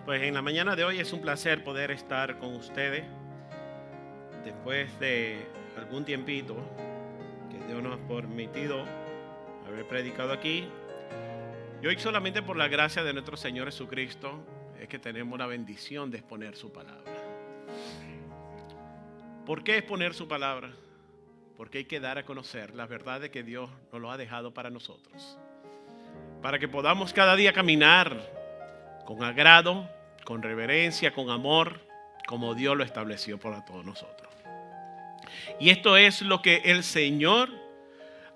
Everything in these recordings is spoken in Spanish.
Pues en la mañana de hoy es un placer poder estar con ustedes después de algún tiempito que Dios nos ha permitido haber predicado aquí. Y hoy, solamente por la gracia de nuestro Señor Jesucristo, es que tenemos la bendición de exponer su palabra. ¿Por qué exponer su palabra? Porque hay que dar a conocer las verdades que Dios nos lo ha dejado para nosotros, para que podamos cada día caminar con agrado, con reverencia, con amor, como Dios lo estableció para todos nosotros. Y esto es lo que el Señor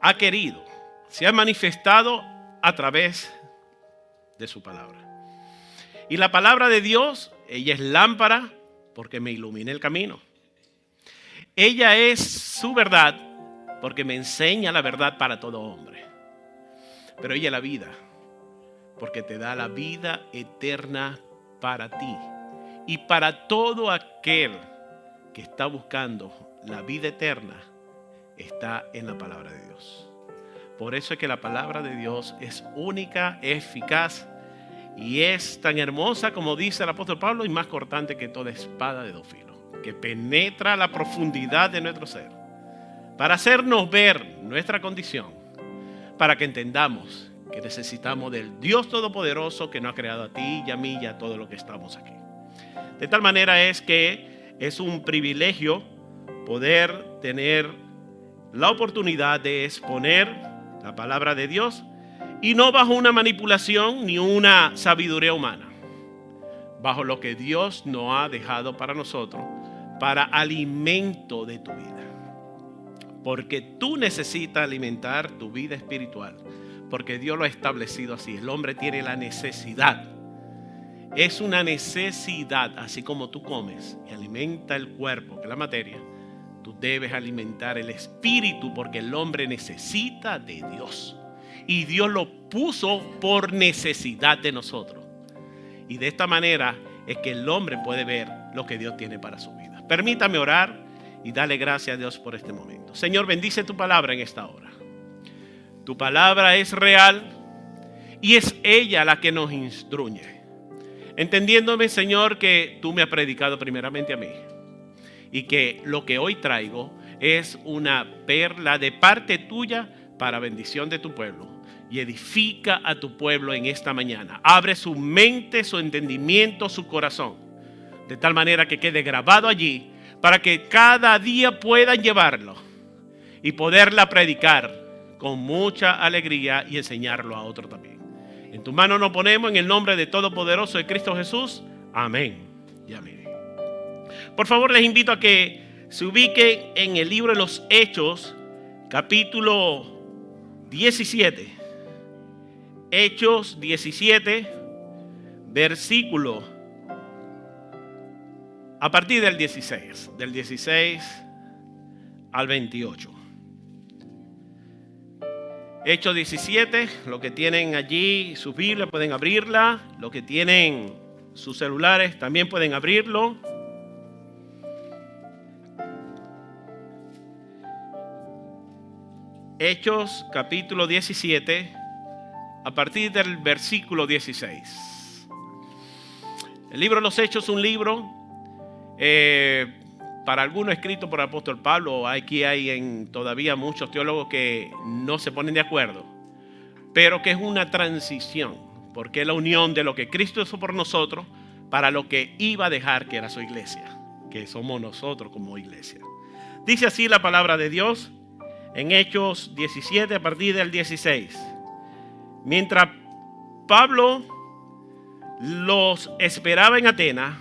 ha querido. Se ha manifestado a través de su palabra. Y la palabra de Dios, ella es lámpara porque me ilumina el camino. Ella es su verdad porque me enseña la verdad para todo hombre. Pero ella es la vida porque te da la vida eterna para ti y para todo aquel que está buscando la vida eterna. Está en la palabra de Dios. Por eso es que la palabra de Dios es única, eficaz y es tan hermosa como dice el apóstol Pablo, y más cortante que toda espada de dos filos, que penetra la profundidad de nuestro ser para hacernos ver nuestra condición, para que entendamos que necesitamos del Dios Todopoderoso que nos ha creado a ti y a mí y a todos los que estamos aquí. De tal manera es que es un privilegio poder tener la oportunidad de exponer la palabra de Dios, y no bajo una manipulación ni una sabiduría humana, bajo lo que Dios nos ha dejado para nosotros, para alimento de tu vida. Porque tú necesitas alimentar tu vida espiritual, porque Dios lo ha establecido así. El hombre tiene la necesidad. Es una necesidad, así como tú comes y alimenta el cuerpo, que es la materia, tú debes alimentar el espíritu, porque el hombre necesita de Dios. Y Dios lo puso por necesidad de nosotros. Y de esta manera es que el hombre puede ver lo que Dios tiene para su vida. Permítame orar y darle gracias a Dios por este momento. Señor, bendice tu palabra en esta hora. Tu palabra es real y es ella la que nos instruye. Entendiéndome, Señor, que tú me has predicado primeramente a mí, y que lo que hoy traigo es una perla de parte tuya para bendición de tu pueblo. Y edifica a tu pueblo en esta mañana. Abre su mente, su entendimiento, su corazón, de tal manera que quede grabado allí, para que cada día puedan llevarlo y poderla predicar con mucha alegría y enseñarlo a otro también. En tus manos nos ponemos, en el nombre de Todopoderoso de Cristo Jesús. Amén y amén. Por favor, les invito a que se ubiquen en el libro de los Hechos, capítulo 17. Hechos 17, versículo a partir del 16 al 28. Hechos 17, los que tienen allí su Biblia pueden abrirla, los que tienen sus celulares también pueden abrirlo. Hechos capítulo 17, a partir del versículo 16. El libro de los Hechos es un libro para algunos escrito por el apóstol Pablo. Aquí hay todavía muchos teólogos que no se ponen de acuerdo, pero que es una transición, porque es la unión de lo que Cristo hizo por nosotros para lo que iba a dejar, que era su iglesia, que somos nosotros como iglesia. Dice así la palabra de Dios en Hechos 17 a partir del 16. Mientras Pablo los esperaba en Atenas,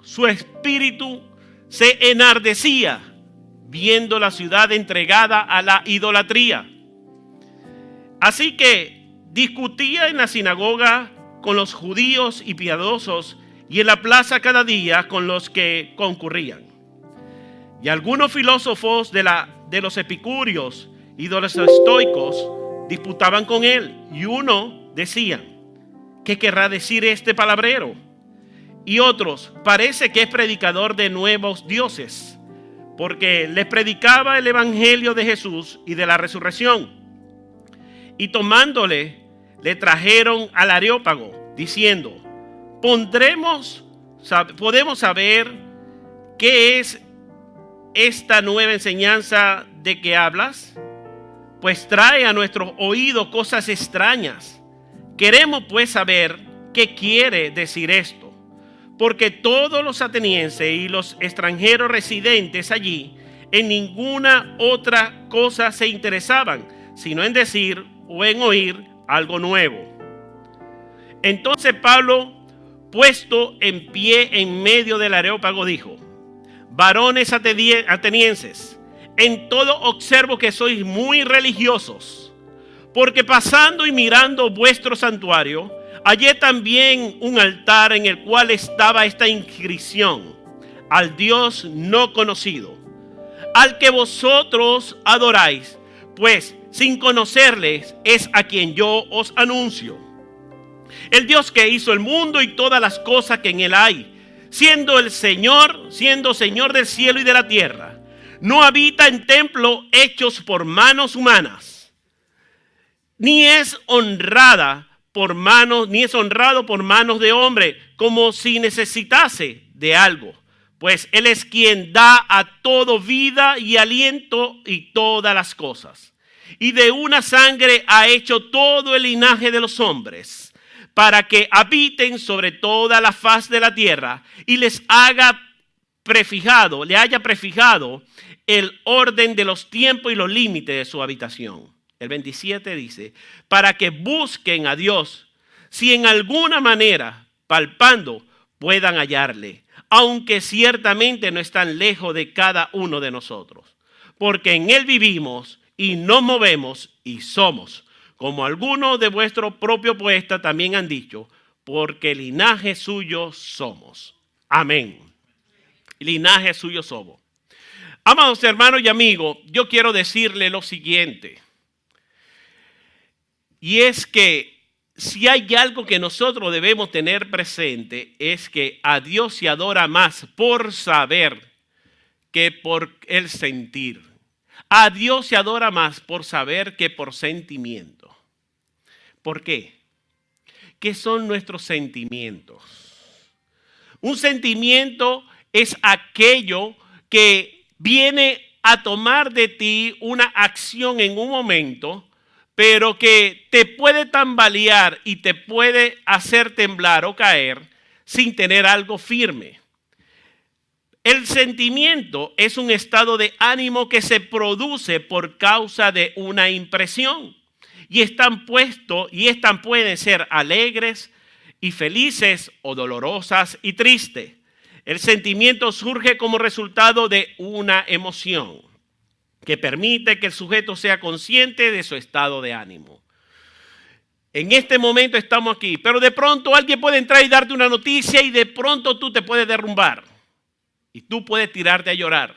su espíritu se enardecía viendo la ciudad entregada a la idolatría. Así que discutía en la sinagoga con los judíos y piadosos, y en la plaza cada día con los que concurrían. Y algunos filósofos de los epicúreos y de los estoicos disputaban con él, y uno decían: ¿qué querrá decir este palabrero? Y otros: parece que es predicador de nuevos dioses, porque les predicaba el evangelio de Jesús y de la resurrección. Y tomándole, le trajeron al Areópago, diciendo: podemos saber qué es esta nueva enseñanza de que hablas, pues trae a nuestros oídos cosas extrañas. Queremos pues saber qué quiere decir esto, porque todos los atenienses y los extranjeros residentes allí en ninguna otra cosa se interesaban, sino en decir o en oír algo nuevo. Entonces Pablo, puesto en pie en medio del Areópago, dijo: varones atenienses, en todo observo que sois muy religiosos, porque pasando y mirando vuestro santuario, hallé también un altar en el cual estaba esta inscripción: al Dios no conocido, al que vosotros adoráis, pues sin conocerles es a quien yo os anuncio. El Dios que hizo el mundo y todas las cosas que en él hay, siendo Señor del cielo y de la tierra, no habita en templos hechos por manos humanas, ni es honrado por manos de hombre, como si necesitase de algo, pues él es quien da a todo vida y aliento y todas las cosas. Y de una sangre ha hecho todo el linaje de los hombres, para que habiten sobre toda la faz de la tierra, y le haya prefijado el orden de los tiempos y los límites de su habitación. El 27 dice: para que busquen a Dios, si en alguna manera, palpando, puedan hallarle, aunque ciertamente no están lejos de cada uno de nosotros, porque en él vivimos y nos movemos y somos, como algunos de vuestro propio poeta también han dicho, porque linaje suyo somos. Amén. Linaje suyo somos. Amados hermanos y amigos, yo quiero decirle lo siguiente. Y es que si hay algo que nosotros debemos tener presente, es que a Dios se adora más por saber que por el sentir. A Dios se adora más por saber que por sentimiento. ¿Por qué? ¿Qué son nuestros sentimientos? Un sentimiento es aquello que viene a tomar de ti una acción en un momento, pero que te puede tambalear y te puede hacer temblar o caer sin tener algo firme. El sentimiento es un estado de ánimo que se produce por causa de una impresión. Y están pueden ser alegres y felices o dolorosas y tristes. El sentimiento surge como resultado de una emoción que permite que el sujeto sea consciente de su estado de ánimo. En este momento estamos aquí, pero de pronto alguien puede entrar y darte una noticia y de pronto tú te puedes derrumbar y tú puedes tirarte a llorar.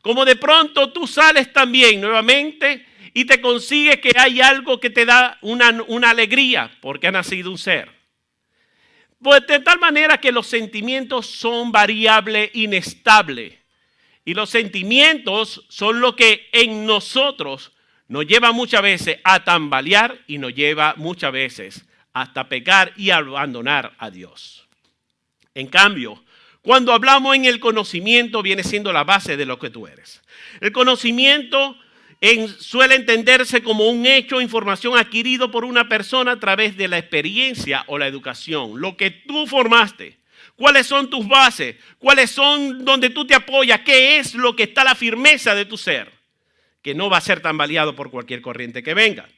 Como de pronto tú sales también nuevamente y te consigues que hay algo que te da una alegría porque ha nacido un ser. Pues de tal manera que los sentimientos son variables, inestables. Y los sentimientos son lo que en nosotros nos lleva muchas veces a tambalear y nos lleva muchas veces hasta pecar y abandonar a Dios. En cambio, cuando hablamos en el conocimiento, viene siendo la base de lo que tú eres. El conocimiento suele entenderse como un hecho o información adquirido por una persona a través de la experiencia o la educación. Lo que tú formaste, cuáles son tus bases, cuáles son donde tú te apoyas, qué es lo que está la firmeza de tu ser, que no va a ser tambaleado por cualquier corriente que venga.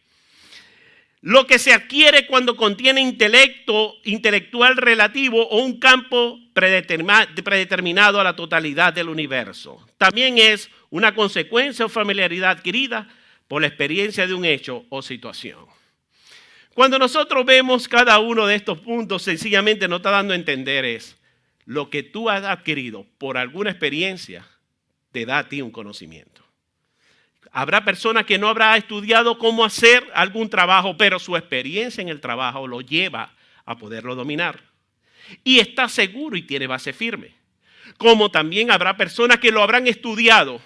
Lo que se adquiere cuando contiene intelectual relativo o un campo predeterminado a la totalidad del universo. También es una consecuencia o familiaridad adquirida por la experiencia de un hecho o situación. Cuando nosotros vemos cada uno de estos puntos, sencillamente nos está dando a entender es lo que tú has adquirido por alguna experiencia te da a ti un conocimiento. Habrá personas que no habrá estudiado cómo hacer algún trabajo, pero su experiencia en el trabajo lo lleva a poderlo dominar. Y está seguro y tiene base firme. Como también habrá personas que lo habrán estudiado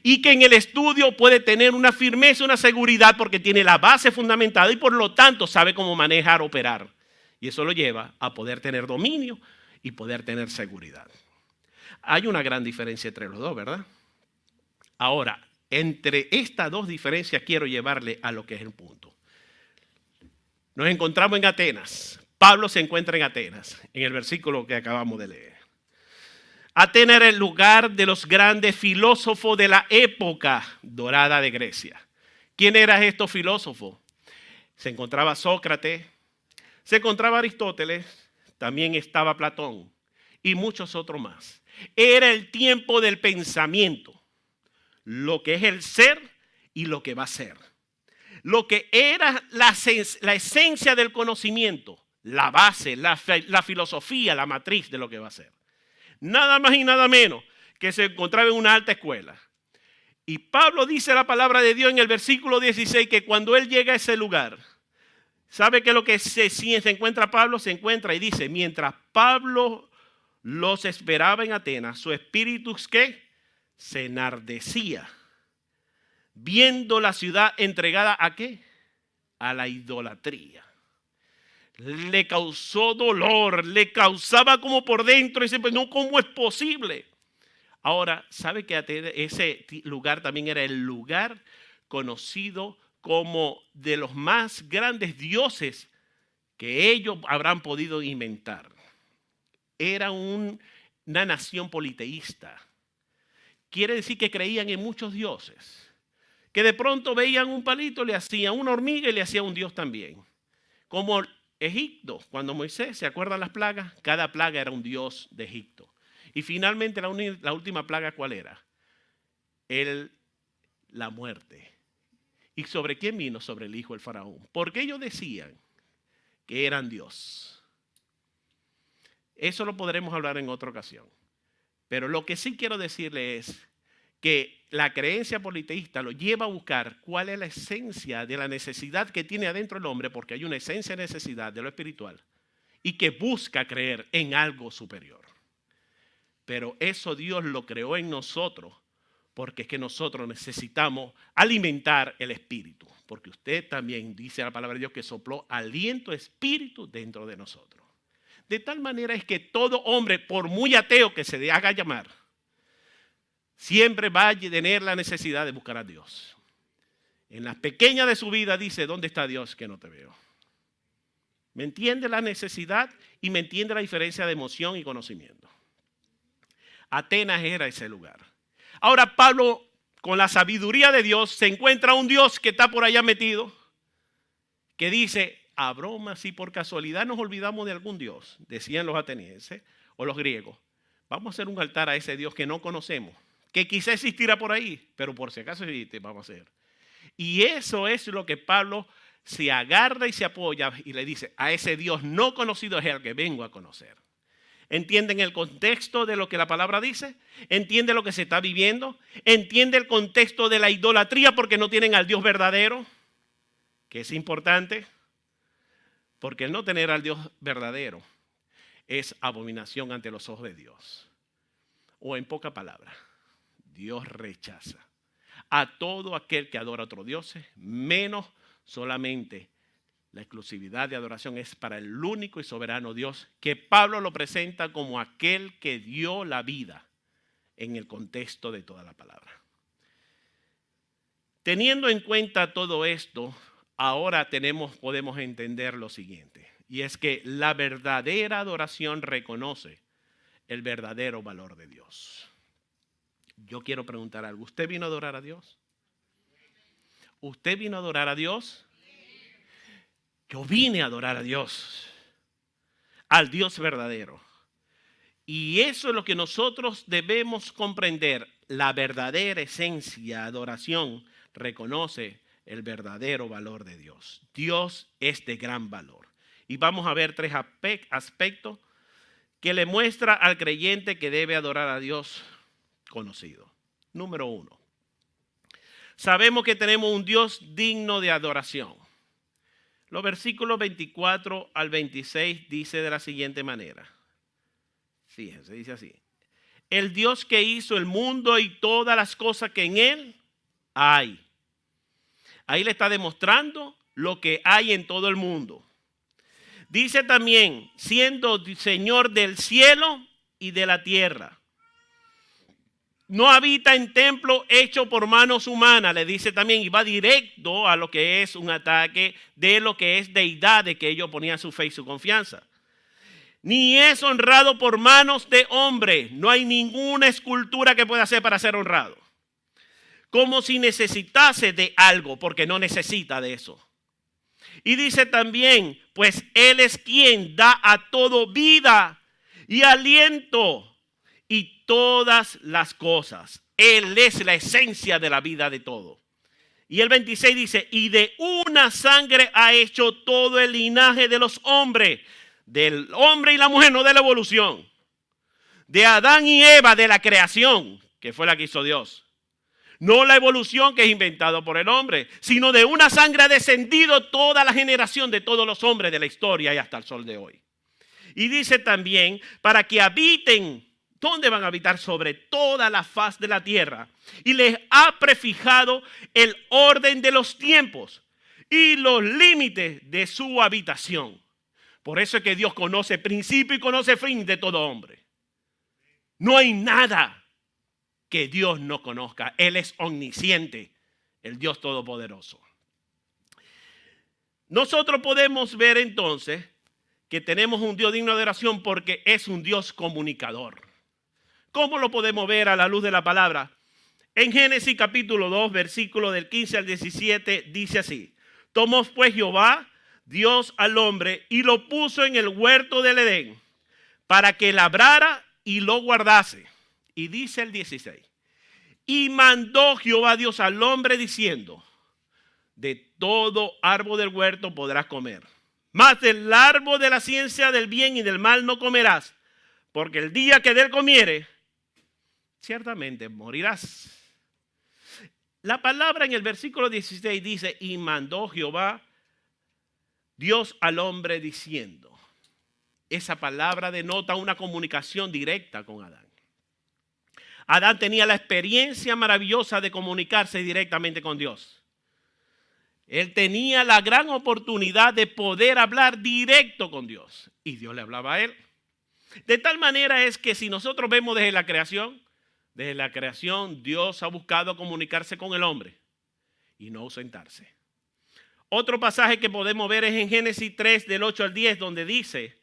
y que en el estudio puede tener una firmeza, una seguridad porque tiene la base fundamentada y por lo tanto sabe cómo manejar, operar. Y eso lo lleva a poder tener dominio y poder tener seguridad. Hay una gran diferencia entre los dos, ¿verdad? Ahora, entre estas dos diferencias quiero llevarle a lo que es el punto. Nos encontramos en Atenas. Pablo se encuentra en Atenas, en el versículo que acabamos de leer. Atenas era el lugar de los grandes filósofos de la época dorada de Grecia. ¿Quién eran estos filósofos? Se encontraba Sócrates, se encontraba Aristóteles, también estaba Platón y muchos otros más. Era el tiempo del pensamiento, lo que es el ser y lo que va a ser. Lo que era la esencia del conocimiento, la base, la filosofía, la matriz de lo que va a ser. Nada más y nada menos que se encontraba en una alta escuela. Y Pablo dice la palabra de Dios en el versículo 16 que cuando él llega a ese lugar, ¿sabe qué es lo que se encuentra Pablo? Se encuentra y dice, mientras Pablo los esperaba en Atenas, su espíritu ¿qué? Se enardecía, viendo la ciudad entregada ¿a qué? A la idolatría. Le causó dolor, le causaba como por dentro, y dice, pues no, ¿cómo es posible? Ahora, ¿sabe que ese lugar también era el lugar conocido como de los más grandes dioses que ellos habrán podido inventar? Era una nación politeísta. Quiere decir que creían en muchos dioses. Que de pronto veían un palito, le hacían una hormiga y le hacían un dios también. Como Egipto, cuando Moisés, ¿se acuerdan las plagas? Cada plaga era un dios de Egipto. Y finalmente la última plaga, ¿cuál era? La muerte. ¿Y sobre quién vino? Sobre el hijo del faraón. Porque ellos decían que eran Dios. Eso lo podremos hablar en otra ocasión. Pero lo que sí quiero decirle es que la creencia politeísta lo lleva a buscar cuál es la esencia de la necesidad que tiene adentro el hombre, porque hay una esencia de necesidad de lo espiritual, y que busca creer en algo superior. Pero eso Dios lo creó en nosotros, porque es que nosotros necesitamos alimentar el espíritu, porque usted también dice la palabra de Dios que sopló aliento espíritu dentro de nosotros. De tal manera es que todo hombre, por muy ateo que se haga llamar, siempre va a tener la necesidad de buscar a Dios. En las pequeñas de su vida dice, ¿dónde está Dios que no te veo? ¿Me entiende la necesidad y me entiende la diferencia de emoción y conocimiento? Atenas era ese lugar. Ahora Pablo, con la sabiduría de Dios, se encuentra un Dios que está por allá metido, que dice, a broma, si por casualidad nos olvidamos de algún Dios, decían los atenienses o los griegos, vamos a hacer un altar a ese Dios que no conocemos, que quizá existirá por ahí, pero por si acaso existe, vamos a hacer. Y eso es lo que Pablo se agarra y se apoya y le dice, a ese Dios no conocido es el que vengo a conocer. ¿Entienden el contexto de lo que la palabra dice? ¿Entiende lo que se está viviendo? ¿Entiende el contexto de la idolatría porque no tienen al Dios verdadero? Que es importante, porque el no tener al Dios verdadero es abominación ante los ojos de Dios. O en poca palabra, Dios rechaza a todo aquel que adora a otros dioses, menos solamente la exclusividad de adoración es para el único y soberano Dios, que Pablo lo presenta como aquel que dio la vida en el contexto de toda la palabra. Teniendo en cuenta todo esto, ahora podemos entender lo siguiente, y es que la verdadera adoración reconoce el verdadero valor de Dios. Yo quiero preguntar algo. ¿Usted vino a adorar a Dios? ¿Usted vino a adorar a Dios? Yo vine a adorar a Dios, al Dios verdadero. Y eso es lo que nosotros debemos comprender. La verdadera esencia, adoración, reconoce el verdadero valor de Dios. Dios es de gran valor. Y vamos a ver tres aspectos que le muestra al creyente que debe adorar a Dios conocido. Número 1. Sabemos que tenemos un Dios digno de adoración. Los versículos 24 al 26 dice de la siguiente manera. Fíjense, dice así. El Dios que hizo el mundo y todas las cosas que en él hay. Ahí le está demostrando lo que hay en todo el mundo. Dice también, siendo Señor del cielo y de la tierra. No habita en templo hecho por manos humanas, le dice también, y va directo a lo que es un ataque de lo que es deidad, de que ellos ponían su fe y su confianza. Ni es honrado por manos de hombre. No hay ninguna escultura que pueda hacer para ser honrado. Como si necesitase de algo, porque no necesita de eso. Y dice también, pues Él es quien da a todo vida y aliento y todas las cosas. Él es la esencia de la vida de todo. Y el 26 dice, y de una sangre ha hecho todo el linaje de los hombres, del hombre y la mujer, no de la evolución, de Adán y Eva, de la creación, que fue la que hizo Dios. No la evolución que es inventado por el hombre, sino de una sangre ha descendido toda la generación de todos los hombres de la historia y hasta el sol de hoy. Y dice también, para que habiten, ¿dónde van a habitar? Sobre toda la faz de la tierra. Y les ha prefijado el orden de los tiempos y los límites de su habitación. Por eso es que Dios conoce principio y conoce fin de todo hombre. No hay nada que Dios no conozca. Él es omnisciente, el Dios todopoderoso. Nosotros podemos ver entonces que tenemos un Dios digno de oración porque es un Dios comunicador. ¿Cómo lo podemos ver a la luz de la palabra? En Génesis capítulo 2, versículo del 15 al 17, dice así. Tomó pues Jehová, Dios al hombre, y lo puso en el huerto del Edén, para que labrara y lo guardase. Y dice el 16. Y mandó Jehová Dios al hombre diciendo, de todo árbol del huerto podrás comer, mas del árbol de la ciencia del bien y del mal no comerás, porque el día que de él comieres, ciertamente morirás. La palabra en el versículo 16 dice, y mandó Jehová Dios al hombre diciendo. Esa palabra denota una comunicación directa con Adán. Adán tenía la experiencia maravillosa de comunicarse directamente con Dios. Él tenía la gran oportunidad de poder hablar directo con Dios. Y Dios le hablaba a él. De tal manera es que si nosotros vemos desde la creación Dios ha buscado comunicarse con el hombre y no ausentarse. Otro pasaje que podemos ver es en Génesis 3 del 8 al 10 donde dice,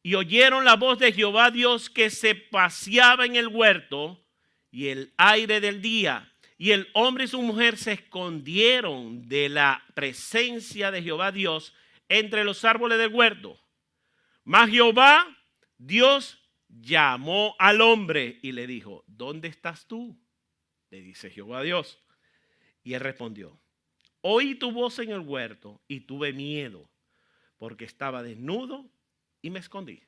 y oyeron la voz de Jehová Dios que se paseaba en el huerto y el aire del día. Y el hombre y su mujer se escondieron de la presencia de Jehová Dios entre los árboles del huerto. Mas Jehová Dios llamó al hombre y le dijo, ¿dónde estás tú? Le dice Jehová Dios. Y él respondió, oí tu voz en el huerto y tuve miedo porque estaba desnudo y me escondí.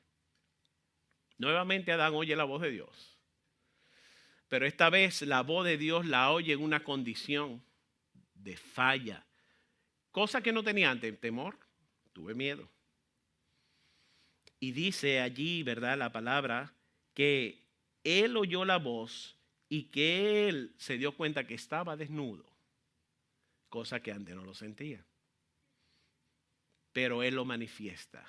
Nuevamente Adán oye la voz de Dios. Pero esta vez la voz de Dios la oye en una condición de falla. Cosa que no tenía antes, temor, tuve miedo. Y dice allí, ¿verdad? La palabra, que él oyó la voz y que él se dio cuenta que estaba desnudo. Cosa que antes no lo sentía. Pero él lo manifiesta.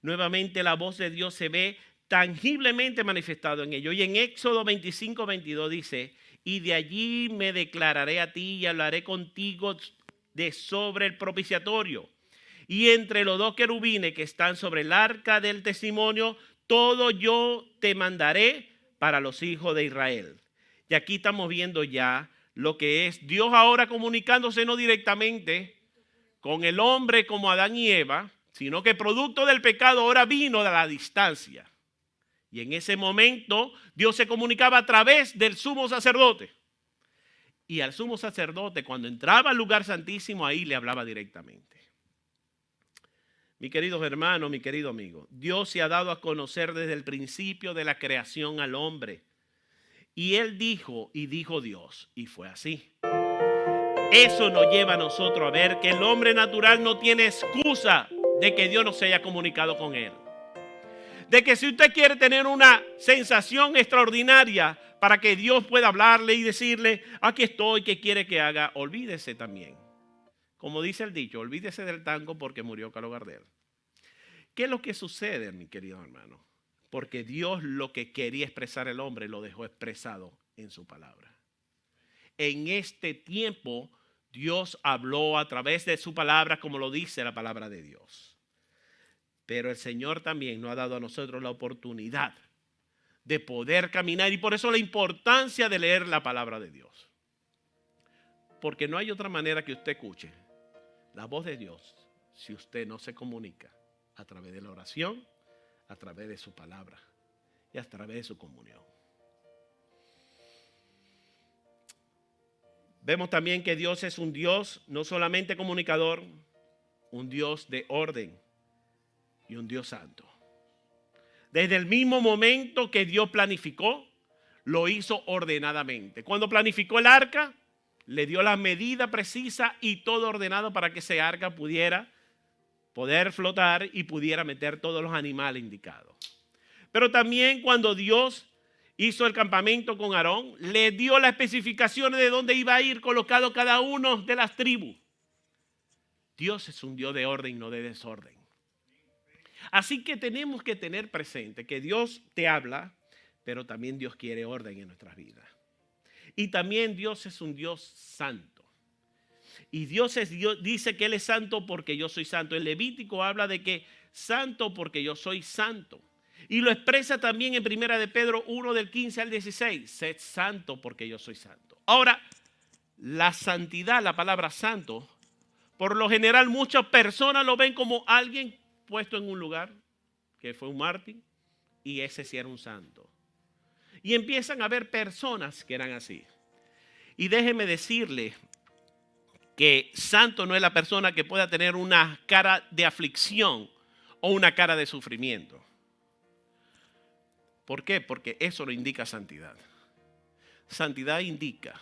Nuevamente la voz de Dios se ve tangiblemente manifestado en ello. Y en Éxodo 25, 22 dice, y de allí me declararé a ti y hablaré contigo de sobre el propiciatorio. Y entre los dos querubines que están sobre el arca del testimonio, todo yo te mandaré para los hijos de Israel. Y aquí estamos viendo ya lo que es Dios ahora comunicándose no directamente con el hombre como Adán y Eva, sino que producto del pecado ahora vino de la distancia. Y en ese momento Dios se comunicaba a través del sumo sacerdote. Y al sumo sacerdote, cuando entraba al lugar santísimo, ahí le hablaba directamente. Mi queridos hermanos, mi querido amigo, Dios se ha dado a conocer desde el principio de la creación al hombre. Y él dijo, y dijo Dios, y fue así. Eso nos lleva a nosotros a ver que el hombre natural no tiene excusa de que Dios no se haya comunicado con él. De que si usted quiere tener una sensación extraordinaria para que Dios pueda hablarle y decirle, aquí estoy, ¿qué quiere que haga? Olvídese también. Como dice el dicho, olvídese del tango porque murió Carlos Gardel. ¿Qué es lo que sucede, mi querido hermano? Porque Dios lo que quería expresar el hombre lo dejó expresado en su palabra. En este tiempo Dios habló a través de su palabra, como lo dice la palabra de Dios. Pero el Señor también nos ha dado a nosotros la oportunidad de poder caminar, y por eso la importancia de leer la palabra de Dios. Porque no hay otra manera que usted escuche la voz de Dios si usted no se comunica a través de la oración, a través de su palabra y a través de su comunión. Vemos también que Dios es un Dios no solamente comunicador, un Dios de orden y un Dios santo. Desde el mismo momento que Dios planificó, lo hizo ordenadamente. Cuando planificó el arca, le dio la medida precisa y todo ordenado para que ese arca pudiera poder flotar y pudiera meter todos los animales indicados. Pero también cuando Dios hizo el campamento con Aarón, le dio las especificaciones de dónde iba a ir colocado cada uno de las tribus. Dios es un Dios de orden, no de desorden. Así que tenemos que tener presente que Dios te habla, pero también Dios quiere orden en nuestras vidas. Y también Dios es un Dios santo. Y Dios dice que Él es santo porque yo soy santo. El Levítico habla de que santo porque yo soy santo. Y lo expresa también en 1 de Pedro 1 del 15 al 16. Sed santo porque yo soy santo. Ahora, la santidad, la palabra santo, por lo general muchas personas lo ven como alguien puesto en un lugar, que fue un mártir, y ese sí era un santo. Y empiezan a ver personas que eran así. Y déjeme decirle que santo no es la persona que pueda tener una cara de aflicción o una cara de sufrimiento. ¿Por qué? Porque eso no indica santidad. Santidad indica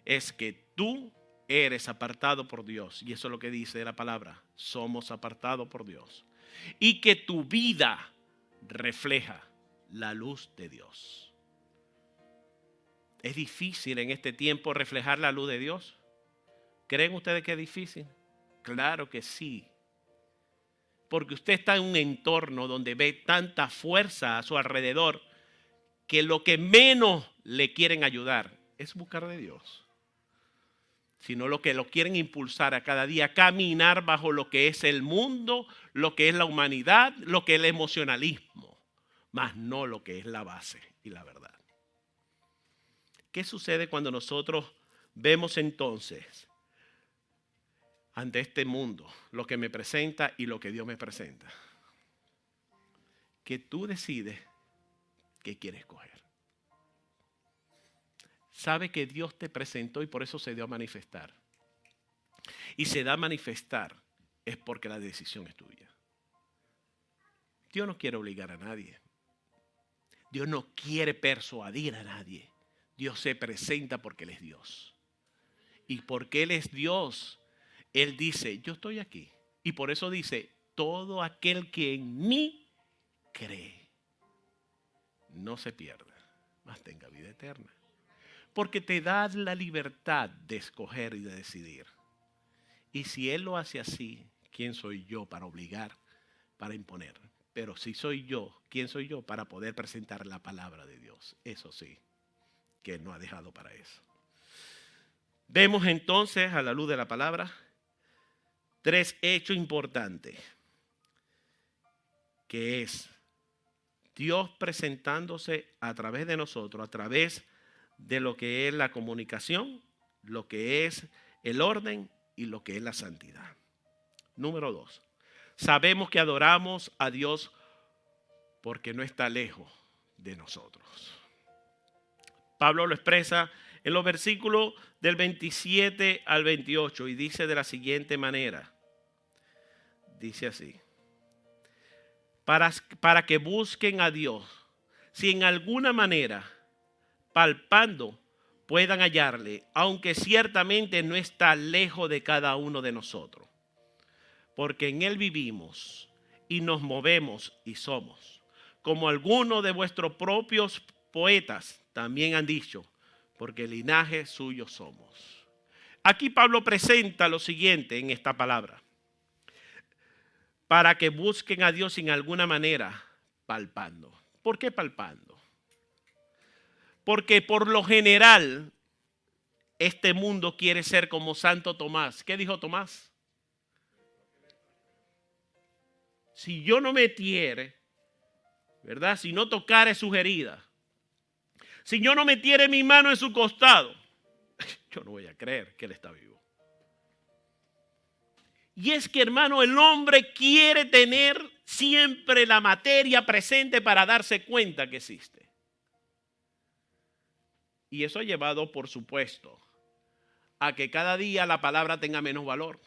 es que tú eres apartado por Dios, y eso es lo que dice la palabra, somos apartados por Dios, y que tu vida refleja la luz de Dios. ¿Es difícil en este tiempo reflejar la luz de Dios? ¿Creen ustedes que es difícil? Claro que sí. Porque usted está en un entorno donde ve tanta fuerza a su alrededor que lo que menos le quieren ayudar es buscar de Dios. Sino lo que lo quieren impulsar a cada día, caminar bajo lo que es el mundo, lo que es la humanidad, lo que es el emocionalismo, más no lo que es la base y la verdad. ¿Qué sucede cuando nosotros vemos entonces ante este mundo lo que me presenta y lo que Dios me presenta? Que tú decides qué quieres coger. Sabe que Dios te presentó y por eso se dio a manifestar. Y se da a manifestar es porque la decisión es tuya. Dios no quiere obligar a nadie. Dios no quiere persuadir a nadie. Dios se presenta porque Él es Dios. Y porque Él es Dios, Él dice, yo estoy aquí. Y por eso dice, todo aquel que en mí cree, no se pierda, mas tenga vida eterna. Porque te da la libertad de escoger y de decidir. Y si Él lo hace así, ¿quién soy yo para obligar, para imponer? Pero si soy yo, ¿quién soy yo para poder presentar la palabra de Dios? Eso sí, que Él no ha dejado para eso. Vemos entonces, a la luz de la palabra, 3 hechos importantes, que es Dios presentándose a través de nosotros, a través de lo que es la comunicación, lo que es el orden y lo que es la santidad. Número 2, sabemos que adoramos a Dios porque no está lejos de nosotros. Pablo lo expresa en los versículos del 27 al 28 y dice de la siguiente manera. Dice así: para que busquen a Dios, si en alguna manera palpando puedan hallarle, aunque ciertamente no está lejos de cada uno de nosotros, porque en Él vivimos y nos movemos y somos, como algunos de vuestros propios poetas también han dicho, porque linaje suyo somos. Aquí Pablo presenta lo siguiente en esta palabra. para que busquen a Dios en alguna manera, palpando. ¿Por qué palpando? Porque por lo general, este mundo quiere ser como Santo Tomás. ¿Qué dijo Tomás? Si yo no metiere, ¿verdad? Si no tocare sus heridas, si yo no metiere mi mano en su costado, yo no voy a creer que él está vivo. Y es que, hermano, el hombre quiere tener siempre la materia presente para darse cuenta que existe. Y eso ha llevado, por supuesto, a que cada día la palabra tenga menos valor.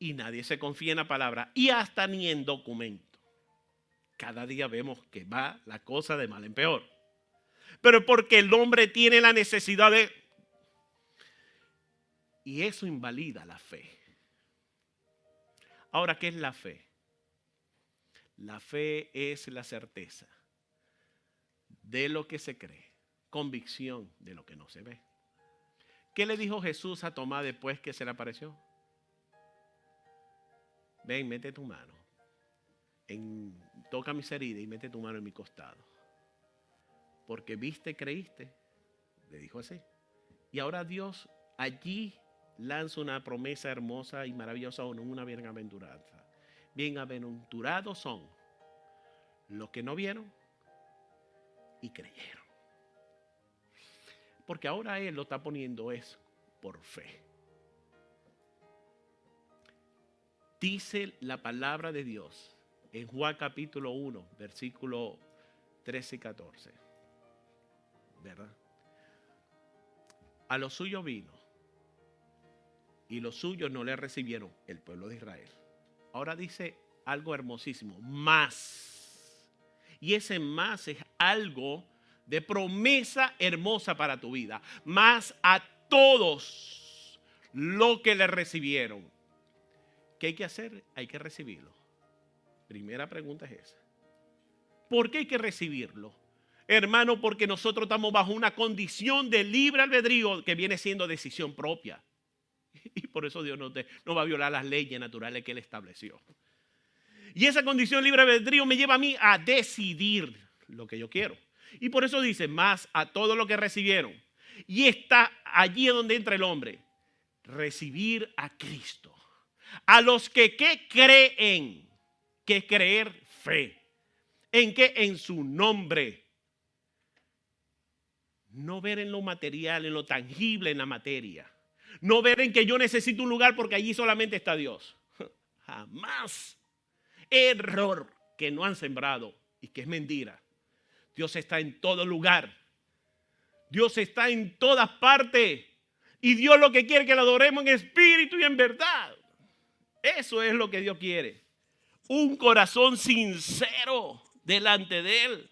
Y nadie se confía en la palabra, y hasta ni en documento. Cada día vemos que va la cosa de mal en peor. Pero porque el hombre tiene la necesidad de... Y eso invalida la fe. Ahora, ¿qué es la fe? La fe es la certeza de lo que se cree, convicción de lo que no se ve. ¿Qué le dijo Jesús a Tomás después que se le apareció? Ven, mete tu mano, toca mis heridas y mete tu mano en mi costado. Porque viste, creíste, le dijo así. Y ahora Dios allí lanza una promesa hermosa y maravillosa, una bienaventuranza. Bienaventurados son los que no vieron y creyeron. Porque ahora Él lo está poniendo es por fe. Dice la palabra de Dios en Juan capítulo 1, versículo 13 y 14. ¿Verdad? A los suyos vino y los suyos no le recibieron, el pueblo de Israel. Ahora dice algo hermosísimo, más. Y ese más es algo de promesa hermosa para tu vida. Más a todos los que le recibieron. ¿Qué hay que hacer? Hay que recibirlo. Primera pregunta es esa. ¿Por qué hay que recibirlo? Hermano, porque nosotros estamos bajo una condición de libre albedrío que viene siendo decisión propia. Y por eso Dios no va a violar las leyes naturales que Él estableció. Y esa condición libre albedrío me lleva a mí a decidir lo que yo quiero. Y por eso dice, más a todo lo que recibieron. Y está allí donde entra el hombre. Recibir a Cristo. A los que ¿qué creen? Que creer fe. ¿En qué? En su nombre. No ver en lo material, en lo tangible, en la materia. No ver en que yo necesito un lugar porque allí solamente está Dios. Jamás. Error que no han sembrado y que es mentira. Dios está en todo lugar. Dios está en todas partes. Y Dios lo que quiere es que lo adoremos en espíritu y en verdad. Eso es lo que Dios quiere. Un corazón sincero delante de Él.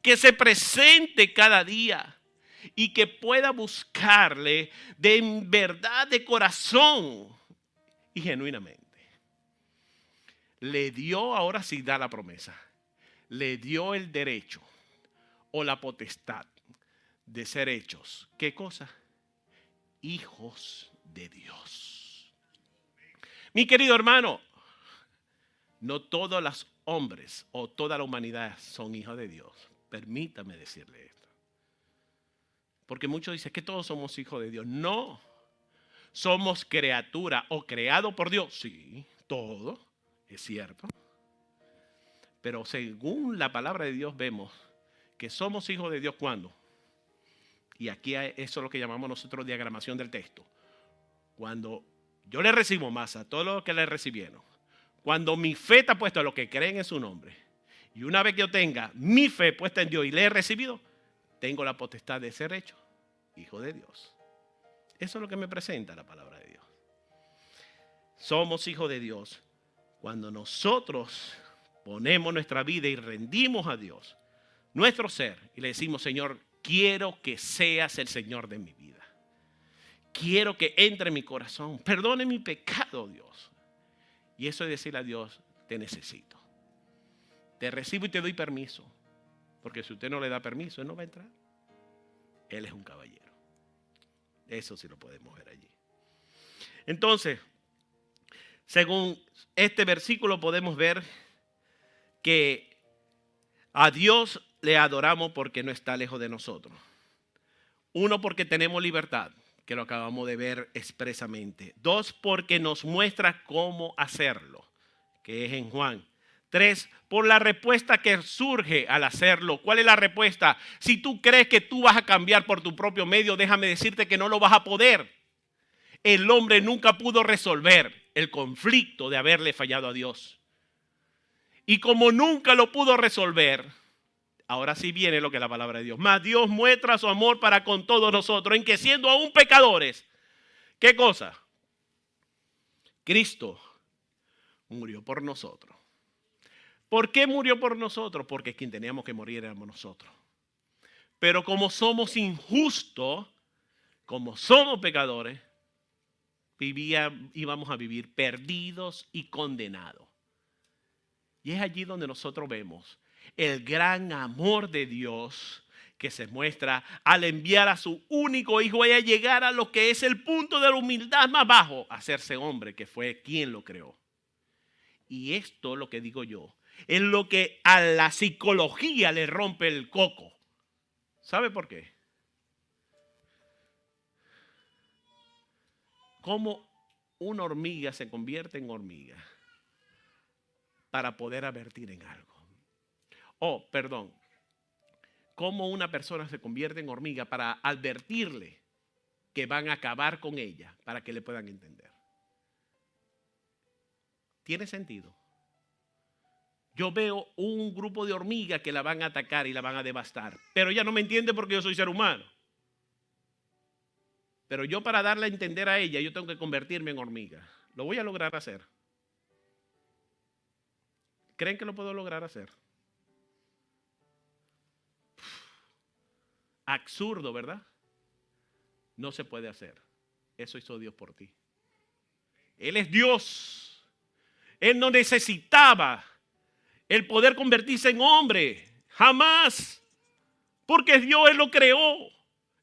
Que se presente cada día. Y que pueda buscarle de en verdad, de corazón y genuinamente. Le dio, ahora sí da la promesa. Le dio el derecho o la potestad de ser hechos. ¿Qué cosa? Hijos de Dios. Mi querido hermano, no todos los hombres o toda la humanidad son hijos de Dios. Permítame decirle esto. Porque muchos dicen que todos somos hijos de Dios. No. Somos criatura o creado por Dios. Sí, todo es cierto. Pero según la palabra de Dios vemos que somos hijos de Dios cuando. Y aquí eso es lo que llamamos nosotros diagramación del texto. Cuando yo le recibo más a todos los que le recibieron. Cuando mi fe está puesta a los que creen en su nombre. Y una vez que yo tenga mi fe puesta en Dios y le he recibido, tengo la potestad de ser hecho hijo de Dios. Eso es lo que me presenta la palabra de Dios. Somos hijos de Dios cuando nosotros ponemos nuestra vida y rendimos a Dios nuestro ser y le decimos, Señor, quiero que seas el Señor de mi vida. Quiero que entre en mi corazón. Perdone mi pecado, Dios. Y eso es decirle a Dios, te necesito. Te recibo y te doy permiso. Porque si usted no le da permiso, Él no va a entrar. Él es un caballero. Eso sí lo podemos ver allí. Entonces, Según este versículo podemos ver que a Dios le adoramos porque no está lejos de nosotros. Uno, porque tenemos libertad, que lo acabamos de ver expresamente. Dos, porque nos muestra cómo hacerlo, que es en Juan. Tres, por la respuesta que surge al hacerlo. ¿Cuál es la respuesta? Si tú crees que tú vas a cambiar por tu propio medio, déjame decirte que no lo vas a poder. El hombre nunca pudo resolver el conflicto de haberle fallado a Dios. Y como nunca lo pudo resolver, ahora sí viene lo que es la palabra de Dios. Mas Dios muestra su amor para con todos nosotros, en que siendo aún pecadores, ¿qué cosa? Cristo murió por nosotros. ¿Por qué murió por nosotros? Porque quien teníamos que morir éramos nosotros. Pero como somos injustos, como somos pecadores, íbamos a vivir perdidos y condenados. Y es allí donde nosotros vemos el gran amor de Dios que se muestra al enviar a su único hijo y a llegar a lo que es el punto de la humildad más bajo, hacerse hombre, que fue quien lo creó. Y esto, lo que digo yo, es lo que a la psicología le rompe el coco. ¿Sabe por qué? ¿Cómo una hormiga se convierte en hormiga para poder advertir en algo? Oh, perdón. ¿Cómo una persona se convierte en hormiga para advertirle que van a acabar con ella para que le puedan entender? ¿Tiene sentido? Yo veo un grupo de hormigas que la van a atacar y la van a devastar, pero ella no me entiende porque yo soy ser humano. Pero yo, para darle a entender a ella, yo tengo que convertirme en hormiga. ¿Lo voy a lograr hacer? ¿Creen que lo puedo lograr hacer? Absurdo, ¿verdad? No se puede hacer. Eso hizo Dios por ti. Él es Dios. Él no necesitaba el poder convertirse en hombre. Jamás. Porque Dios, Él lo creó.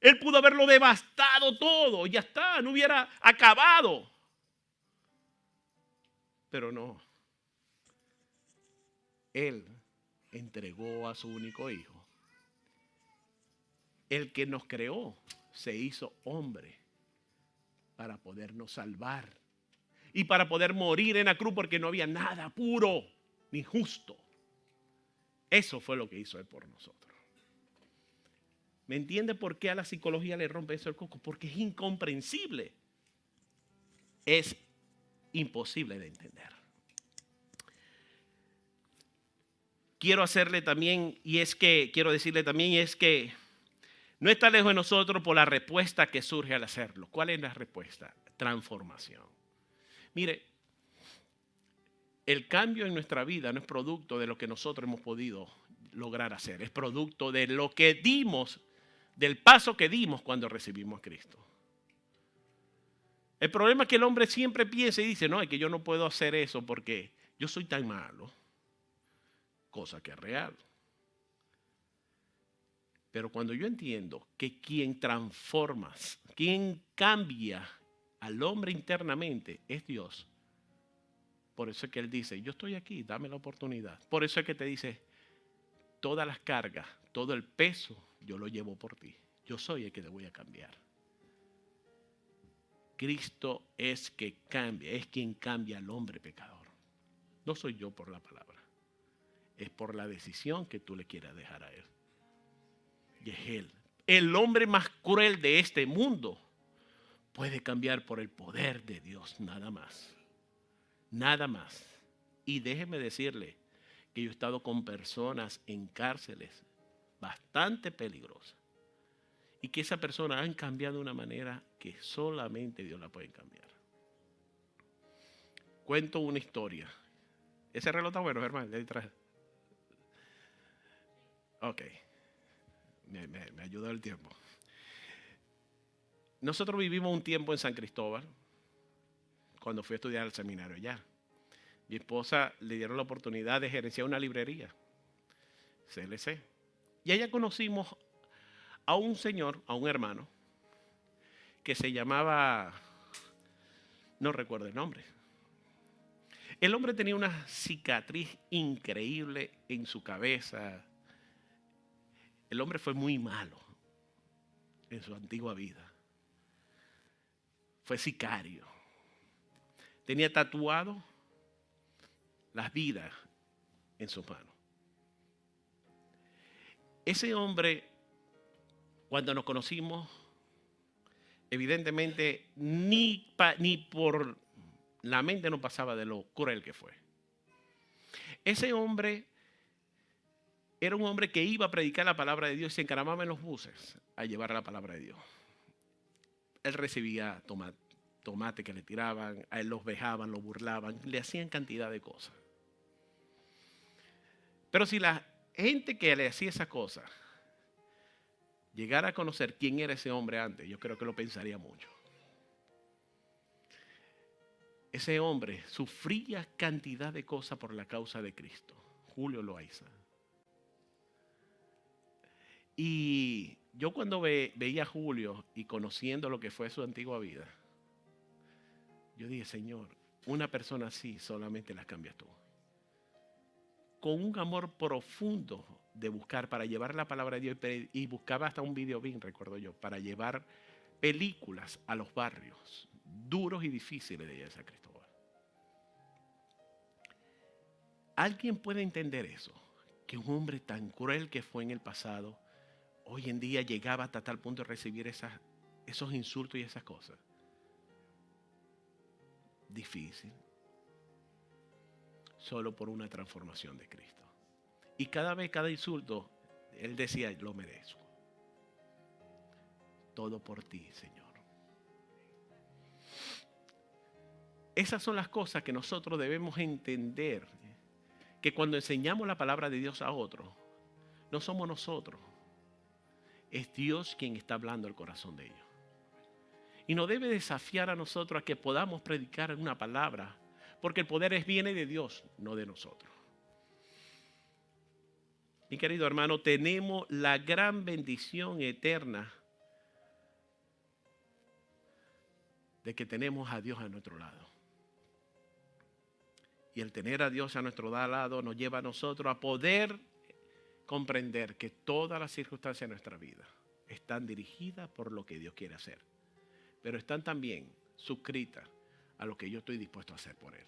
Él pudo haberlo devastado todo. Ya está, no hubiera acabado. Pero no. Él entregó a su único hijo. El que nos creó se hizo hombre para podernos salvar. Y para poder morir en la cruz, porque no había nada puro ni justo. Eso fue lo que hizo Él por nosotros. ¿Me entiende por qué a la psicología le rompe eso el coco? Porque es incomprensible. Es imposible de entender. Quiero decirle también, es que no está lejos de nosotros por la respuesta que surge al hacerlo. ¿Cuál es la respuesta? Transformación. Mire, el cambio en nuestra vida no es producto de lo que nosotros hemos podido lograr hacer. Es producto de lo que dimos, del paso que dimos cuando recibimos a Cristo. El problema es que el hombre siempre piensa y dice, no, es que yo no puedo hacer eso porque yo soy tan malo. Cosa que es real. Pero cuando yo entiendo que quien transforma, quien cambia al hombre internamente es Dios. Por eso es que Él dice, yo estoy aquí, dame la oportunidad. Por eso es que te dice, todas las cargas, todo el peso, yo lo llevo por ti. Yo soy el que te voy a cambiar. Cristo es que cambia, es quien cambia al hombre pecador. No soy yo por la palabra. Es por la decisión que tú le quieras dejar a Él. Y es Él. El hombre más cruel de este mundo puede cambiar por el poder de Dios, nada más. Nada más. Y déjeme decirle que yo he estado con personas en cárceles bastante peligrosas. Y que esas personas han cambiado de una manera que solamente Dios la puede cambiar. Cuento una historia. Ese reloj está bueno, hermano. De ahí traje. Ok. Me ayudó el tiempo. Nosotros vivimos un tiempo en San Cristóbal, cuando fui a estudiar al seminario allá. Mi esposa le dieron la oportunidad de gerenciar una librería, CLC. Y allá conocimos a un señor, a un hermano, que se llamaba, no recuerdo el nombre, El hombre tenía una cicatriz increíble en su cabeza. El hombre fue muy malo en su antigua vida. Fue sicario. Tenía tatuado las vidas en sus manos. Ese hombre, cuando nos conocimos, evidentemente ni por la mente no pasaba de lo cruel que fue. Ese hombre era un hombre que iba a predicar la palabra de Dios y se encaramaba en los buses a llevar la palabra de Dios. Él recibía tomate que le tiraban, a él los vejaban, lo burlaban, le hacían cantidad de cosas. Pero si la gente que le hacía esas cosas llegara a conocer quién era ese hombre antes, yo creo que lo pensaría mucho. Ese hombre sufría cantidad de cosas por la causa de Cristo, Julio Loaiza. Y yo cuando veía a Julio y conociendo lo que fue su antigua vida, yo dije, Señor, una persona así solamente la cambias tú. Con un amor profundo de buscar para llevar la palabra de Dios, y buscaba hasta un video bien, recuerdo yo, para llevar películas a los barrios duros y difíciles de San Cristóbal. ¿Alguien puede entender eso? Que un hombre tan cruel que fue en el pasado, hoy en día llegaba hasta tal punto de recibir esos insultos y esas cosas. Difícil. Solo por una transformación de Cristo. Y cada insulto, él decía, lo merezco. Todo por ti, Señor. Esas son las cosas que nosotros debemos entender. Que cuando enseñamos la palabra de Dios a otros, no somos nosotros. Es Dios quien está hablando al corazón de ellos. Y nos debe desafiar a nosotros a que podamos predicar una palabra, porque el poder viene de Dios, no de nosotros. Mi querido hermano, tenemos la gran bendición eterna de que tenemos a Dios a nuestro lado. Y el tener a Dios a nuestro lado nos lleva a nosotros a poder comprender que todas las circunstancias de nuestra vida están dirigidas por lo que Dios quiere hacer. Pero están también suscritas a lo que yo estoy dispuesto a hacer por Él.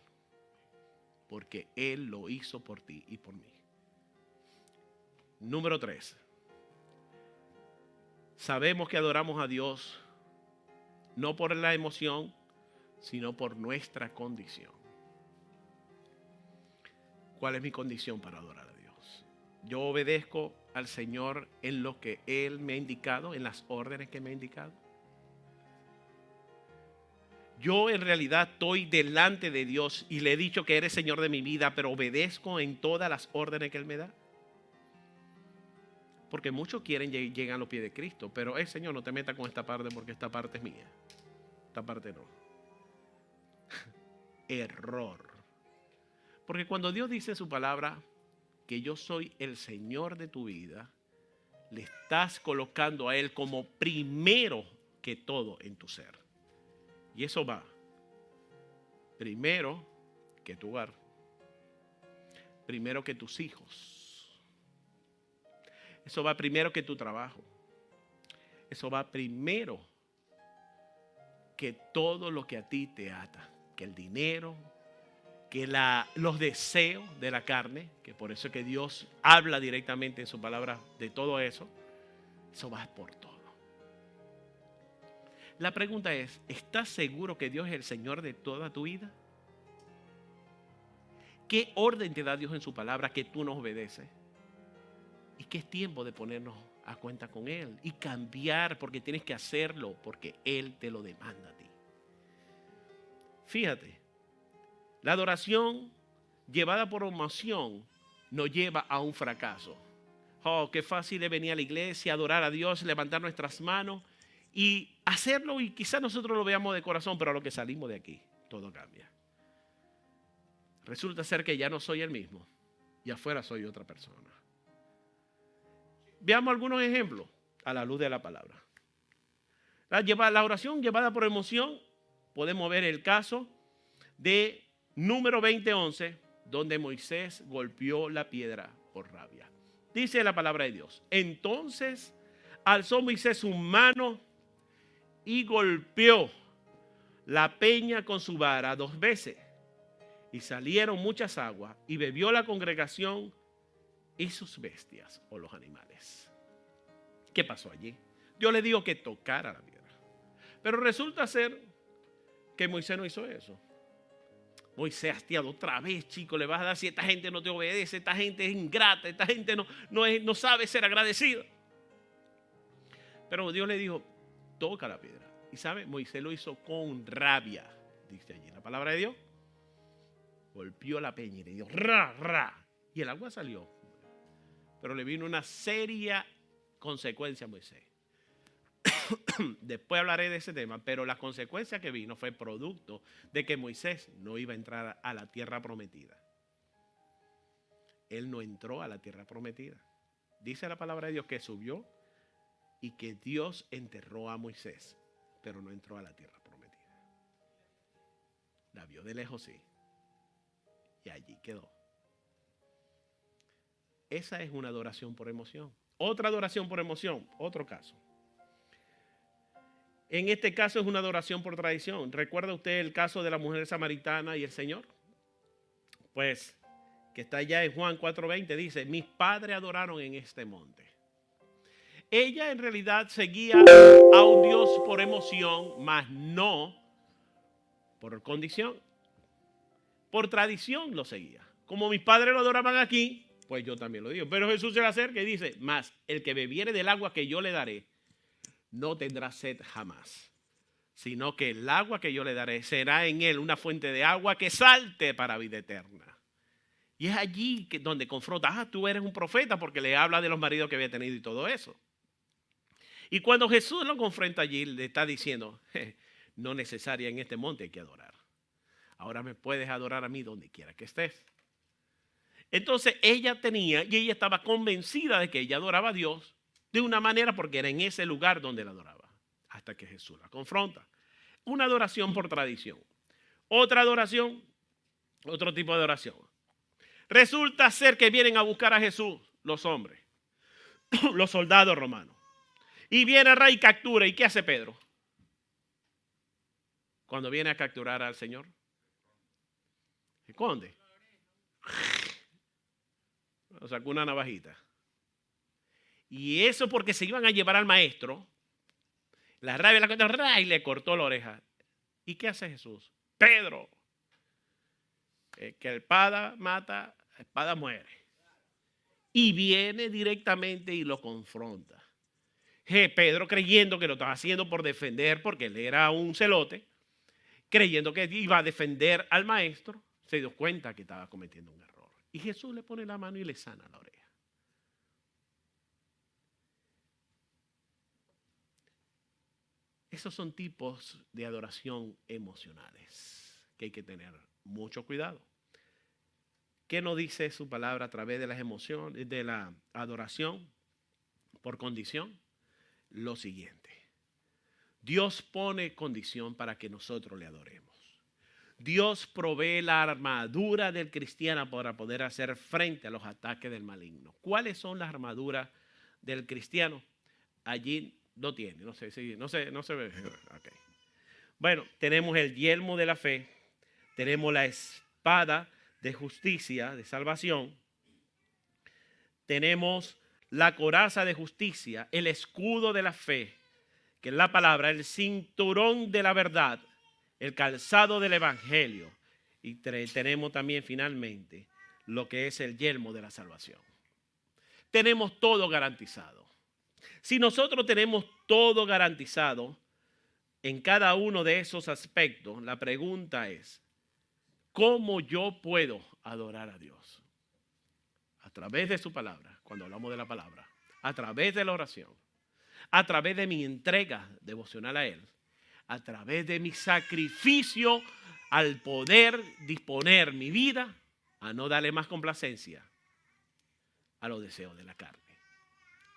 Porque Él lo hizo por ti y por mí. Número 3. Sabemos que adoramos a Dios no por la emoción, sino por nuestra condición. ¿Cuál es mi condición para adorar a Dios? Yo obedezco al Señor en lo que Él me ha indicado, en las órdenes que me ha indicado. Yo en realidad estoy delante de Dios y le he dicho que eres Señor de mi vida, pero obedezco en todas las órdenes que Él me da. Porque muchos llegan a los pies de Cristo, pero Señor, no te metas con esta parte porque esta parte es mía. Esta parte no. Error. Porque cuando Dios dice en su palabra que yo soy el Señor de tu vida, le estás colocando a Él como primero que todo en tu ser. Y eso va primero que tu hogar, primero que tus hijos. Eso va primero que tu trabajo. Eso va primero que todo lo que a ti te ata. Que el dinero, que los deseos de la carne, que por eso es que Dios habla directamente en su palabra de todo eso. Eso va por todo. La pregunta es, ¿estás seguro que Dios es el Señor de toda tu vida? ¿Qué orden te da Dios en su palabra que tú no obedeces? Y que es tiempo de ponernos a cuenta con Él y cambiar, porque tienes que hacerlo, porque Él te lo demanda a ti. Fíjate, la adoración llevada por emoción nos lleva a un fracaso. Oh, qué fácil es venir a la iglesia, adorar a Dios, levantar nuestras manos y hacerlo, y quizás nosotros lo veamos de corazón, pero a lo que salimos de aquí, todo cambia. Resulta ser que ya no soy el mismo y afuera soy otra persona. Veamos algunos ejemplos a la luz de la palabra. La oración llevada por emoción, podemos ver el caso de Número 20:11, donde Moisés golpeó la piedra por rabia. Dice la palabra de Dios: entonces alzó Moisés su mano y golpeó la peña con su vara 2 veces. Y salieron muchas aguas y bebió la congregación y sus bestias o los animales. ¿Qué pasó allí? Dios le dijo que tocara la piedra. Pero resulta ser que Moisés no hizo eso. Moisés, hastiado otra vez, chico, le vas a dar si esta gente no te obedece, esta gente es ingrata, esta gente no sabe ser agradecida. Pero Dios le dijo, toca la piedra. Y sabe, Moisés lo hizo con rabia, dice allí la palabra de Dios. Golpeó la peña y le dio ra, ra. Y el agua salió. Pero le vino una seria consecuencia a Moisés. Después hablaré de ese tema, pero la consecuencia que vino fue producto de que Moisés no iba a entrar a la tierra prometida. Él no entró a la tierra prometida. Dice la palabra de Dios que subió y que Dios enterró a Moisés, pero no entró a la tierra prometida. La vio de lejos, sí, y allí quedó. Esa es una adoración por emoción. Otra adoración por emoción, otro caso. En este caso es una adoración por tradición. ¿Recuerda usted el caso de la mujer samaritana y el Señor? Pues, que está allá en Juan 4:20, dice, mis padres adoraron en este monte. Ella en realidad seguía a un Dios por emoción, mas no por condición. Por tradición lo seguía. Como mis padres lo adoraban aquí, pues yo también lo digo. Pero Jesús se le acerca y dice, mas el que bebiere del agua que yo le daré, no tendrá sed jamás, sino que el agua que yo le daré será en él una fuente de agua que salte para vida eterna. Y es allí donde confronta, tú eres un profeta, porque le habla de los maridos que había tenido y todo eso. Y cuando Jesús lo confronta allí, le está diciendo, no necesaria en este monte hay que adorar. Ahora me puedes adorar a mí donde quiera que estés. Entonces ella estaba convencida de que ella adoraba a Dios de una manera porque era en ese lugar donde la adoraba. Hasta que Jesús la confronta. Una adoración por tradición. Otra adoración, otro tipo de adoración. Resulta ser que vienen a buscar a Jesús los hombres, los soldados romanos. Y viene el rey y captura. ¿Y qué hace Pedro? Cuando viene a capturar al Señor. ¿Se esconde? O sacó una navajita. Y eso porque se iban a llevar al maestro. La rabia y le cortó la oreja. ¿Y qué hace Jesús? Pedro. Que espada mata, espada muere. Y viene directamente y lo confronta. Pedro, creyendo que lo estaba haciendo por defender, porque él era un celote, creyendo que iba a defender al maestro, se dio cuenta que estaba cometiendo un error. Y Jesús le pone la mano y le sana la oreja. Esos son tipos de adoración emocionales que hay que tener mucho cuidado. ¿Qué nos dice su palabra a través de las emociones, de la adoración por condición? Lo siguiente. Dios pone condición para que nosotros le adoremos. Dios provee la armadura del cristiano para poder hacer frente a los ataques del maligno. ¿Cuáles son las armaduras del cristiano? Allí no tiene, no se ve. Okay. Bueno, tenemos el yelmo de la fe, tenemos la espada de justicia, de salvación, tenemos la coraza de justicia, el escudo de la fe, que es la palabra, el cinturón de la verdad, el calzado del evangelio, y tenemos también finalmente lo que es el yelmo de la salvación. Tenemos todo garantizado. Si nosotros tenemos todo garantizado en cada uno de esos aspectos, la pregunta es, ¿cómo yo puedo adorar a Dios? A través de su palabra, cuando hablamos de la palabra, a través de la oración, a través de mi entrega devocional a Él, a través de mi sacrificio al poder disponer mi vida a no darle más complacencia a los deseos de la carne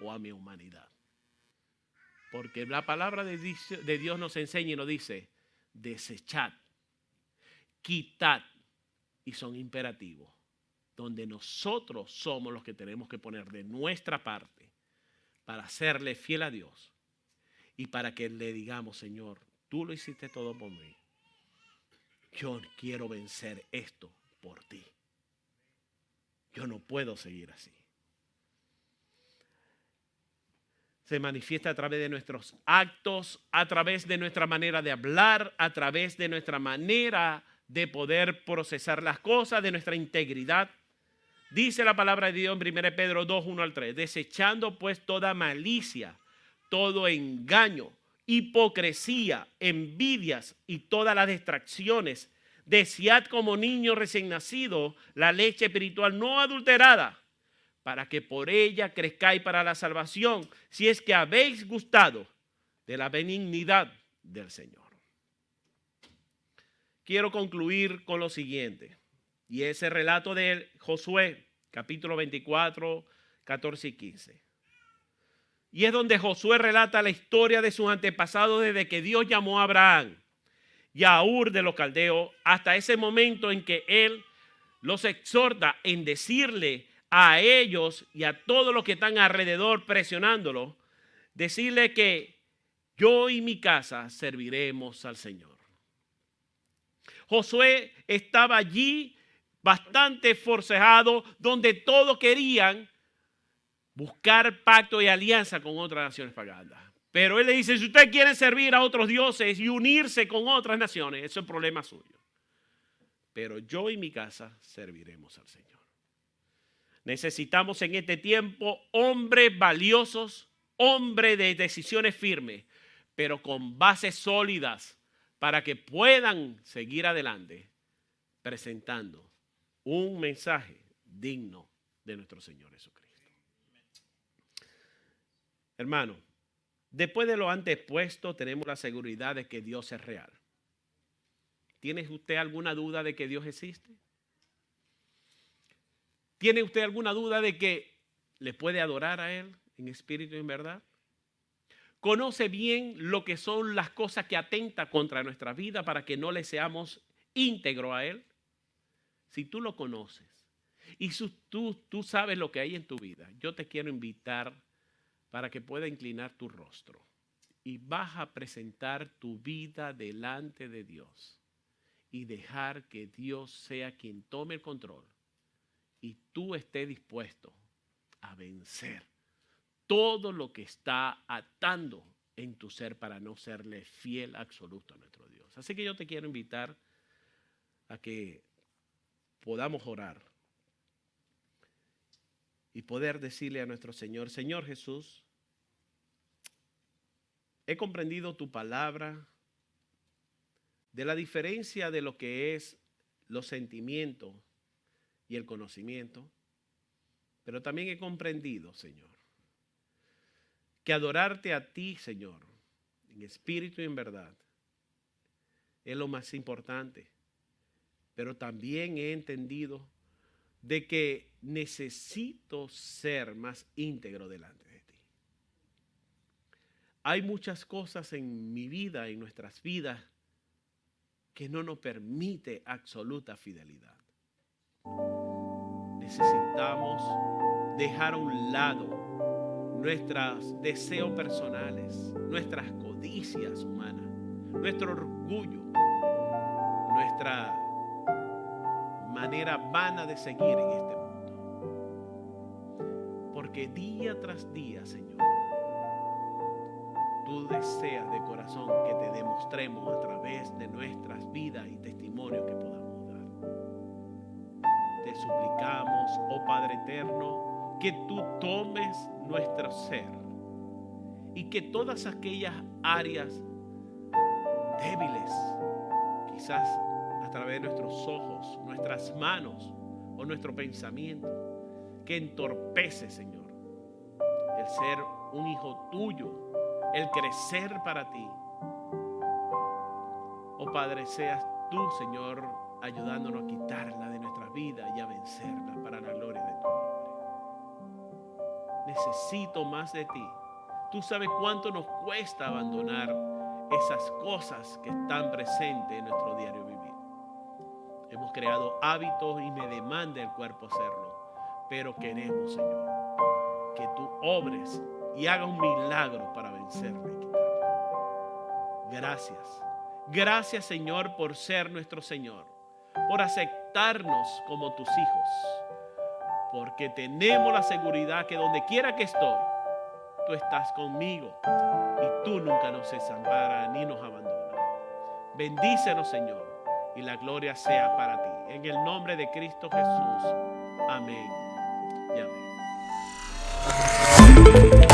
o a mi humanidad. Porque la palabra de Dios nos enseña y nos dice, desechad, quitad y son imperativos, donde nosotros somos los que tenemos que poner de nuestra parte para serle fiel a Dios y para que le digamos, Señor, tú lo hiciste todo por mí. Yo quiero vencer esto por ti. Yo no puedo seguir así. Se manifiesta a través de nuestros actos, a través de nuestra manera de hablar, a través de nuestra manera de poder procesar las cosas, de nuestra integridad. Dice la palabra de Dios en 1 Pedro 2, 1 al 3, desechando pues toda malicia, todo engaño, hipocresía, envidias y todas las distracciones. Desead como niño recién nacido la leche espiritual no adulterada, para que por ella crezcáis para la salvación, si es que habéis gustado de la benignidad del Señor. Quiero concluir con lo siguiente, y ese relato de Josué, capítulo 24, 14 y 15. Y es donde Josué relata la historia de sus antepasados desde que Dios llamó a Abraham y a Ur de los Caldeos hasta ese momento en que él los exhorta en decirle a ellos y a todos los que están alrededor presionándolo, decirle que yo y mi casa serviremos al Señor. Josué estaba allí bastante forcejado, donde todos querían buscar pacto y alianza con otras naciones paganas. Pero él le dice, si ustedes quieren servir a otros dioses y unirse con otras naciones, eso es problema suyo. Pero yo y mi casa serviremos al Señor. Necesitamos en este tiempo hombres valiosos, hombres de decisiones firmes, pero con bases sólidas para que puedan seguir adelante presentando un mensaje digno de nuestro Señor Jesucristo. Hermano, después de lo antes expuesto, tenemos la seguridad de que Dios es real. ¿Tiene usted alguna duda de que Dios existe? ¿Tiene usted alguna duda de que le puede adorar a Él en espíritu y en verdad? ¿Conoce bien lo que son las cosas que atentan contra nuestra vida para que no le seamos íntegros a Él? Si tú lo conoces y tú sabes lo que hay en tu vida, yo te quiero invitar para que pueda inclinar tu rostro y vas a presentar tu vida delante de Dios y dejar que Dios sea quien tome el control y tú estés dispuesto a vencer todo lo que está atando en tu ser para no serle fiel absoluto a nuestro Dios. Así que yo te quiero invitar a que podamos orar y poder decirle a nuestro Señor, Señor Jesús, he comprendido tu palabra de la diferencia de lo que es los sentimientos y el conocimiento, pero también he comprendido, Señor, que adorarte a ti, Señor, en espíritu y en verdad, es lo más importante. Pero también he entendido de que necesito ser más íntegro delante de ti. Hay muchas cosas en mi vida, en nuestras vidas, que no nos permite absoluta fidelidad. Necesitamos dejar a un lado nuestros deseos personales, nuestras codicias humanas, nuestro orgullo, nuestra manera vana de seguir en este mundo. Porque día tras día, Señor, tú deseas de corazón que te demostremos a través de nuestras vidas y testimonios que podamos dar. Te suplicamos, oh Padre eterno, que tú tomes nuestro ser y que todas aquellas áreas débiles, quizás a través de nuestros ojos, nuestras manos o nuestro pensamiento, que entorpece, Señor, el ser un hijo tuyo, el crecer para ti. Oh Padre, seas tú, Señor, ayudándonos a quitarla de nuestra vida y a vencerla para la gloria de tu nombre. Necesito más de ti. Tú sabes cuánto nos cuesta abandonar esas cosas que están presentes en nuestro diario vivir. Hemos creado hábitos y me demanda el cuerpo hacerlo. Pero queremos, Señor, que tú obres y hagas un milagro para vencerle y quitarle. Gracias. Gracias, Señor, por ser nuestro Señor, por aceptarnos como tus hijos, porque tenemos la seguridad que donde quiera que estoy, tú estás conmigo y tú nunca nos desamparas ni nos abandonas. Bendícenos, Señor, y la gloria sea para ti. En el nombre de Cristo Jesús. Amén y amén.